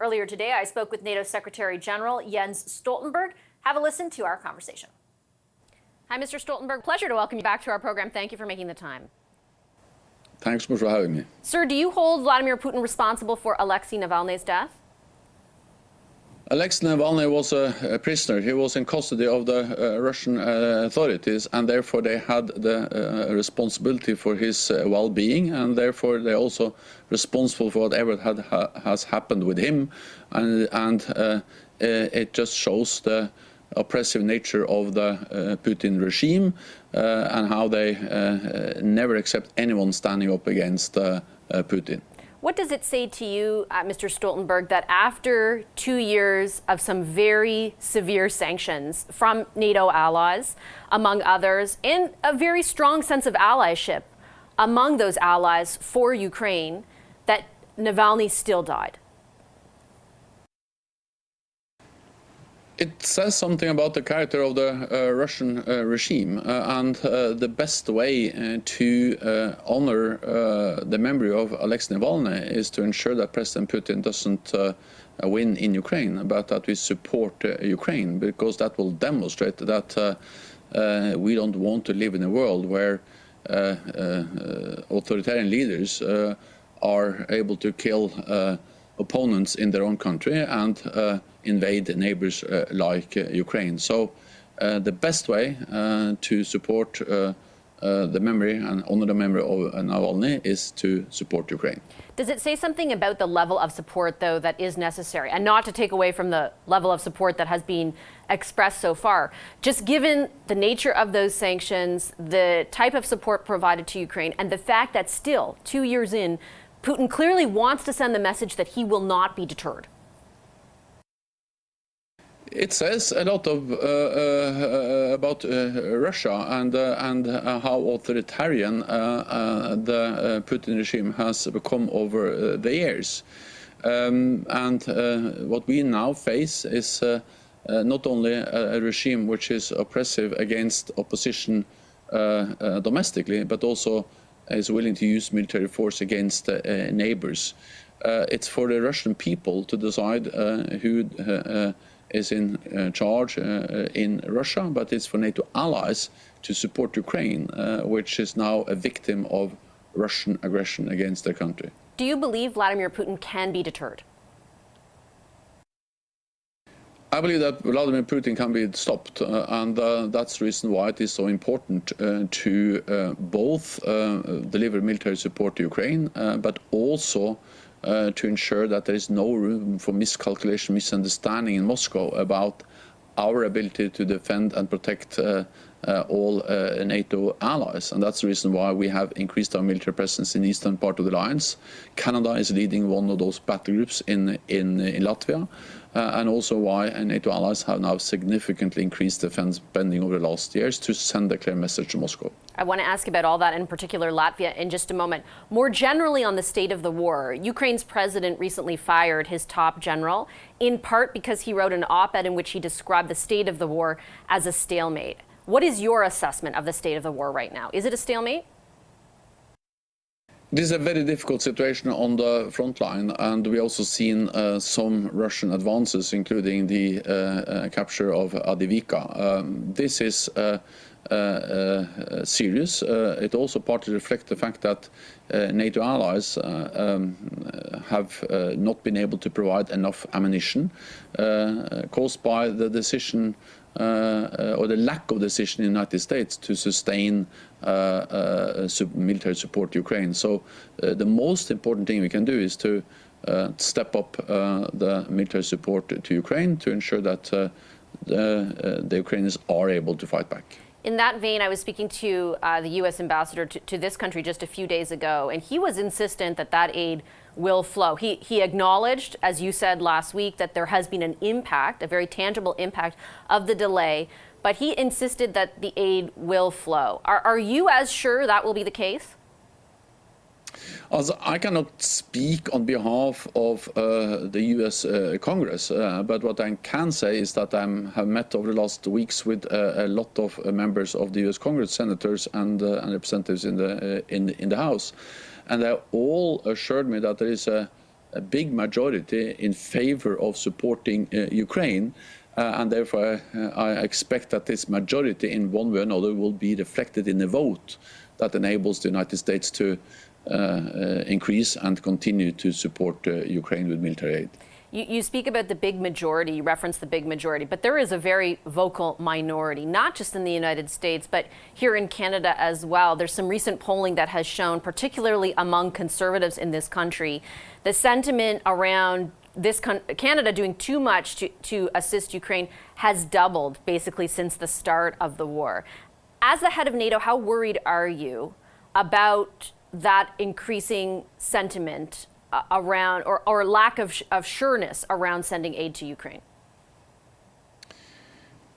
Earlier today, I spoke with NATO Secretary General Jens Stoltenberg. Have a listen to our conversation. Hi, Mr. Stoltenberg. Pleasure to welcome you back to our program. Thank you for making the time. Thanks so much for having me. Sir, do you hold Vladimir Putin responsible for Alexei Navalny's death? Alexei Navalny was a prisoner. He was in custody of the Russian authorities, and therefore they had the responsibility for his well-being, and therefore they're also responsible for whatever has happened with him. And it just shows the oppressive nature of the Putin regime and how they never accept anyone standing up against Putin. What does it say to you, Mr. Stoltenberg, that after 2 years of some very severe sanctions from NATO allies, among others, and a very strong sense of allyship among those allies for Ukraine, that Navalny still died? It says something about the character of the Russian regime, and the best way to honor the memory of Alexei Navalny is to ensure that President Putin doesn't win in Ukraine, but that we support Ukraine, because that will demonstrate that we don't want to live in a world where authoritarian leaders are able to kill opponents in their own country and invade neighbors like Ukraine. So the best way to support the memory and honor the memory of Navalny is to support Ukraine. Does it say something about the level of support, though, that is necessary? And not to take away from the level of support that has been expressed so far. Just given the nature of those sanctions, the type of support provided to Ukraine, and the fact that still, 2 years in, Putin clearly wants to send the message that he will not be deterred. It says a lot of about Russia and how authoritarian the Putin regime has become over the years. And what we now face is not only a regime which is oppressive against opposition domestically, but also is willing to use military force against neighbors. It's for the Russian people to decide who is in charge in Russia, but it's for NATO allies to support Ukraine, which is now a victim of Russian aggression against their country. Do you believe Vladimir Putin can be deterred? I believe that Vladimir Putin can be stopped, and that's the reason why it is so important to both deliver military support to Ukraine, but also to ensure that there is no room for miscalculation, misunderstanding in Moscow about our ability to defend and protect all NATO allies. And that's the reason why we have increased our military presence in the eastern part of the alliance. Canada is leading one of those battle groups in Latvia, and also why NATO allies have now significantly increased defense spending over the last years to send a clear message to Moscow. I want to ask about all that, in particular Latvia, in just a moment. More generally on the state of the war, Ukraine's president recently fired his top general, in part because he wrote an op-ed in which he described the state of the war as a stalemate. What is your assessment of the state of the war right now? Is it a stalemate? This is a very difficult situation on the front line, and we also seen some Russian advances, including the capture of Avdiivka. This is serious. It also partly reflects the fact that NATO allies have not been able to provide enough ammunition, caused by the decision or the lack of decision in the United States to sustain military support to Ukraine. So the most important thing we can do is to step up the military support to Ukraine to ensure that the Ukrainians are able to fight back. In that vein, I was speaking to the U.S. ambassador to this country just a few days ago, and he was insistent that that aid will flow. He acknowledged, as you said last week, that there has been an impact, a very tangible impact of the delay, but he insisted that the aid will flow. Are you as sure that will be the case? Also, I cannot speak on behalf of the U.S. Congress, but what I can say is that I have met over the last weeks with a lot of members of the U.S. Congress, senators and representatives in the House, and they all assured me that there is a a big majority in favor of supporting Ukraine. And therefore, I expect that this majority in one way or another will be reflected in a vote that enables the United States to increase and continue to support Ukraine with military aid. You speak about the big majority, you reference the big majority, but there is a very vocal minority, not just in the United States, but here in Canada as well. There's some recent polling that has shown, particularly among conservatives in this country, the sentiment around Canada doing too much to assist Ukraine has doubled basically since the start of the war. As the head of NATO, how worried are you about that increasing sentiment around or lack of sureness around sending aid to Ukraine?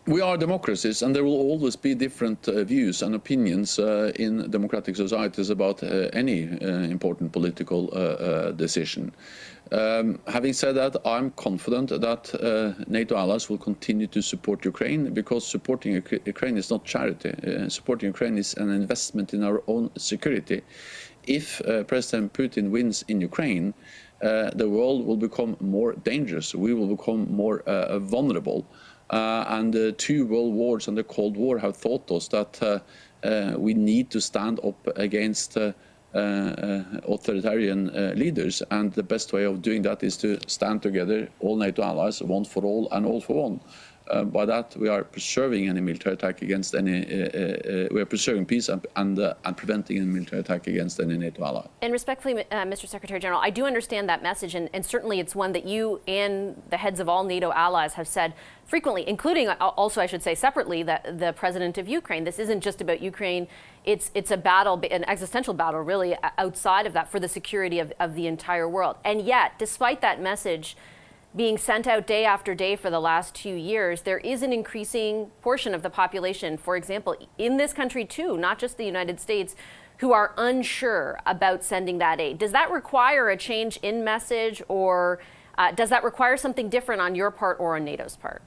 We are democracies, and there will always be different views and opinions in democratic societies about any important political decision. Having said that, I'm confident that NATO allies will continue to support Ukraine, because supporting Ukraine is not charity. Supporting Ukraine is an investment in our own security. If President Putin wins in Ukraine, the world will become more dangerous. We will become more vulnerable. And the two world wars and the Cold War have taught us that we need to stand up against authoritarian leaders. And the best way of doing that is to stand together, all NATO allies, one for all and all for one. By that, we are preserving any military attack against any. We are preserving peace and preventing any military attack against any NATO ally. And respectfully, Mr. Secretary General, I do understand that message, and certainly it's one that you and the heads of all NATO allies have said frequently, including also, I should say, separately, that the president of Ukraine. This isn't just about Ukraine. It's a battle, an existential battle, really, outside of that, for the security of the entire world. And yet, despite that message being sent out day after day for the last 2 years, there is an increasing portion of the population, for example, in this country too, not just the United States, who are unsure about sending that aid. Does that require a change in message, or does that require something different on your part or on NATO's part?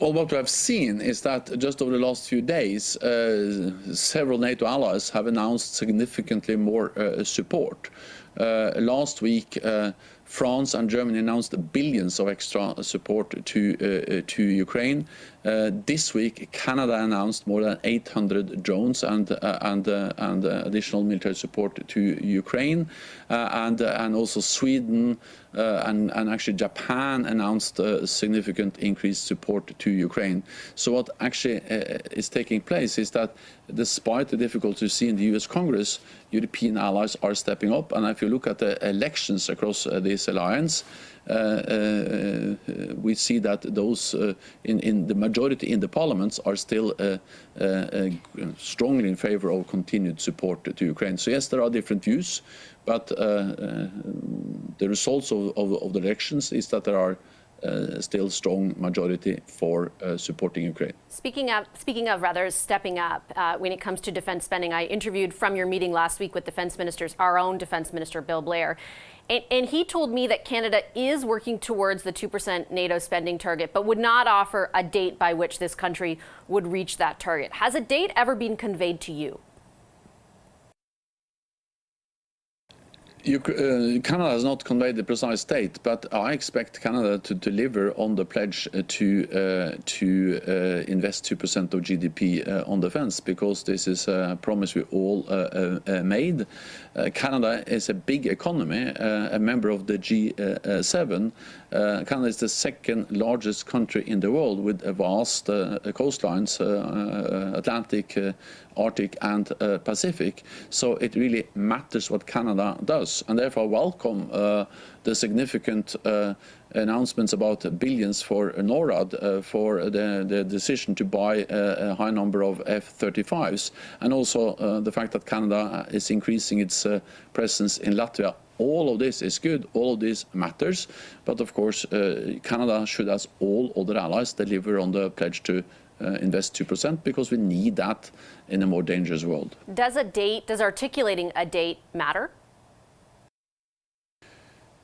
Well, what we have seen is that just over the last few days, several NATO allies have announced significantly more support. Last week, France and Germany announced billions of extra support to Ukraine. This week, Canada announced more than 800 drones and additional military support to Ukraine, and also Sweden and actually Japan announced significant increased support to Ukraine. So what actually is taking place is that, despite the difficulties you see in the US Congress, European allies are stepping up. And if you look at the elections across this alliance, we see that those in the majority in the parliaments are still strongly in favor of continued support to Ukraine. So yes, there are different views, but the results of the elections is that there are still strong majority for supporting Ukraine. Speaking of rather stepping up when it comes to defense spending, I interviewed from your meeting last week with defense ministers, our own defense minister, Bill Blair, and he told me that Canada is working towards the 2% NATO spending target, but would not offer a date by which this country would reach that target. Has a date ever been conveyed to you? Canada has not conveyed the precise date, but I expect Canada to deliver on the pledge to invest 2% of GDP on defense, because this is a promise we all made. Canada is a big economy, a member of the G7. Canada is the second largest country in the world, with vast coastlines, Atlantic, Arctic and Pacific. So it really matters what Canada does, and therefore I welcome the significant announcements about billions for NORAD, for the decision to buy a high number of F-35s, and also the fact that Canada is increasing its presence in Latvia. All of this is good, all of this matters, but of course Canada should, as all other allies, deliver on the pledge to invest 2%, because we need that in a more dangerous world. Does articulating a date matter?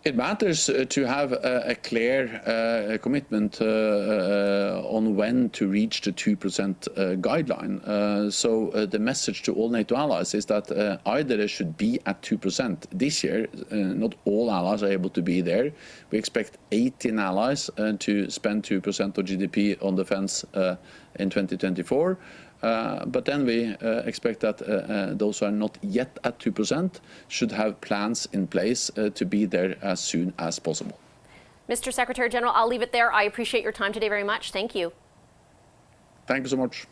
It matters to have a clear commitment on when to reach the 2% guideline. So the message to all NATO allies is that either they should be at 2% this year. Not all allies are able to be there. We expect 18 allies to spend 2% of GDP on defense in 2024. But then we expect that those who are not yet at 2% should have plans in place to be there as soon as possible. Mr. Secretary General, I'll leave it there. I appreciate your time today very much. Thank you. Thank you so much.